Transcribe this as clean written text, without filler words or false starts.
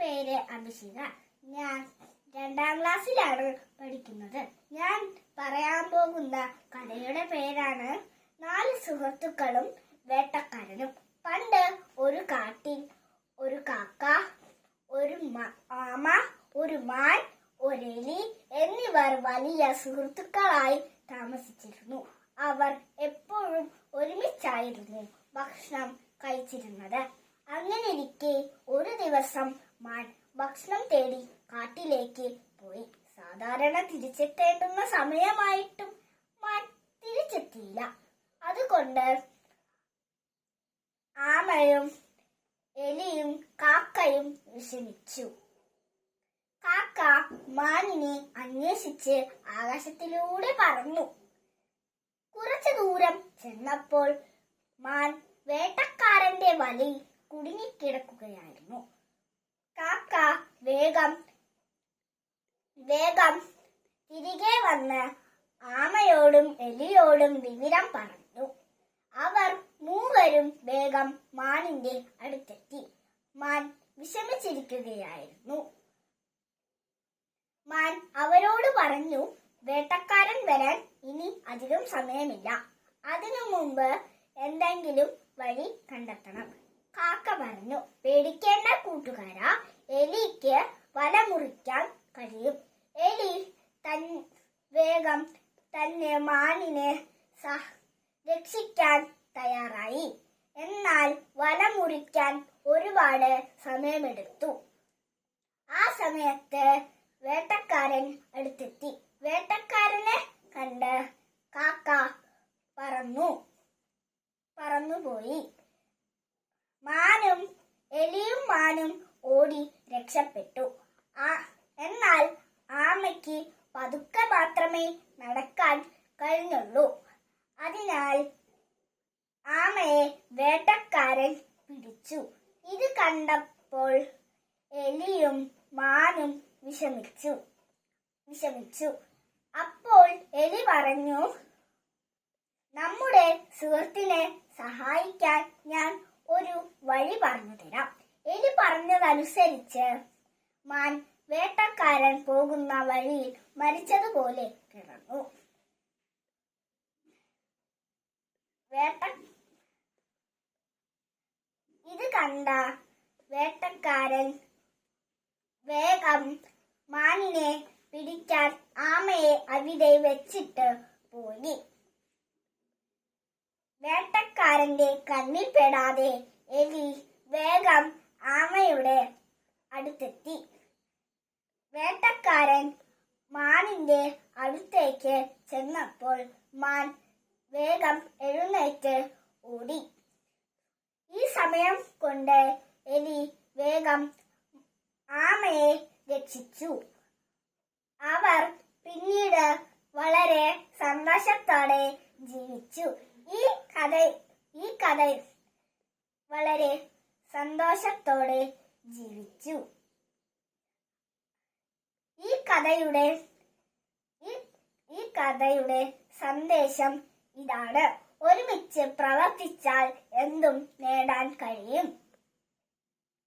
പേര് അഭിഷിക. ഞാൻ 2ാം ക്ലാസ്സിലാണ് പഠിക്കുന്നത്. ഞാൻ പറയാൻ പോകുന്ന കഥയുടെ പേരാണ് 4 സുഹൃത്തുക്കളും വേട്ടക്കാരനും. പണ്ട് ഒരു കാട്ടിൽ ഒരു കാക്ക, ഒരു ആമ, ഒരു മാൻ, ഒരു എലി എന്നിവർ വലിയ സുഹൃത്തുക്കളായി താമസിച്ചിരുന്നു. അവർ എപ്പോഴും ഒരുമിച്ചായിരുന്നു ഭക്ഷണം കഴിച്ചിരുന്നത്. അങ്ങനെയിരിക്കെ ഒരു ദിവസം മാൻ ഭക്ഷണം തേടി കാട്ടിലേക്ക് പോയി. സാധാരണ തിരിച്ചെത്തേണ്ടുന്ന സമയമായിട്ടും മാൻ തിരിച്ചെത്തിയില്ല. അതുകൊണ്ട് ആമയും എലിയും കാക്കയും വിഷമിച്ചു. കാക്ക മാനിനെ അന്വേഷിച്ച് ആകാശത്തിലൂടെ പറന്നു. കുറച്ചു ദൂരം ചെന്നപ്പോൾ മാൻ വേട്ടക്കാരന്റെ വലയിൽ കുടുങ്ങിക്കിടക്കുകയായിരുന്നു. കാക്ക വേഗം തിരികെ വന്ന് ആമയോടും എലിയോടും വിവരം പറഞ്ഞു. അവർ മൂവരും വേഗം മാനിന്റെ അടുത്തെത്തി. മാൻ വിഷമിച്ചിരിക്കുകയായിരുന്നു. മാൻ അവരോട് പറഞ്ഞു, വേട്ടക്കാരൻ വരാൻ ഇനി അധികം സമയമില്ല. അതിനു മുമ്പ് എന്തെങ്കിലും വഴി കണ്ടെത്തണം. കാക്ക പറഞ്ഞു, പേടിക്കേണ്ട കൂട്ടുകാരാ, എലിക്ക് വല മുറിക്കാൻ കഴിയും. എലി വേഗം തന്നെ മാനിനെ രക്ഷിക്കാൻ തയ്യാറായി. എന്നാൽ വല മുറിക്കാൻ ഒരുപാട് സമയമെടുത്തു. ആ സമയത്ത് വേട്ടക്കാരൻ അടുത്തെത്തി. വേട്ടക്കാരനെ കണ്ട് കാക്ക പറന്നുപോയി. എലിയും മാനും ഓടി രക്ഷപ്പെട്ടു. എന്നാൽ ആമയ്ക്ക് പതുക്കെ മാത്രമേ നടക്കാൻ കഴിഞ്ഞുള്ളൂ. അതിനാൽ ആമയെ വേട്ടക്കാരൻ പിടിച്ചു. ഇത് കണ്ടപ്പോൾ എലിയും മാനും വിഷമിച്ചു. അപ്പോൾ എലി പറഞ്ഞു, നമ്മുടെ സുഹൃത്തിനെ സഹായിക്കാൻ ഞാൻ ഒരു വഴി പറഞ്ഞു തരാം. എലി പറഞ്ഞതനുസരിച്ച് മാൻ വേട്ടക്കാരൻ പോകുന്ന വഴിയിൽ മരിച്ചതുപോലെ കിടന്നു. ഇത് കണ്ട വേട്ടക്കാരൻ വേഗം മാനിനെ പിടിക്കാൻ ആമയെ അവിടെ വെച്ചിട്ട് പോയി. വേട്ടക്കാരന്റെ കണ്ണിൽ പെടാതെ എലി വേഗം ആമയുടെ അടുത്തെത്തി. വേട്ടക്കാരൻ മാനിന്റെ അടുത്തേക്ക് ചെന്നപ്പോൾ മാൻ വേഗം എഴുന്നേറ്റ് ഓടി. ഈ സമയം കൊണ്ട് എലി വേഗം ആമയെ രക്ഷിച്ചു. അവർ പിന്നീട് വളരെ സന്തോഷത്തോടെ ജീവിച്ചു. ഈ കഥ വളരെ സന്തോഷത്തോടെ ജീവിച്ചു. ഈ കഥയുടെ സന്ദേശം ഇതാണ്: ഒരുമിച്ച് പ്രവർത്തിച്ചാൽ എന്തും നേടാൻ കഴിയും.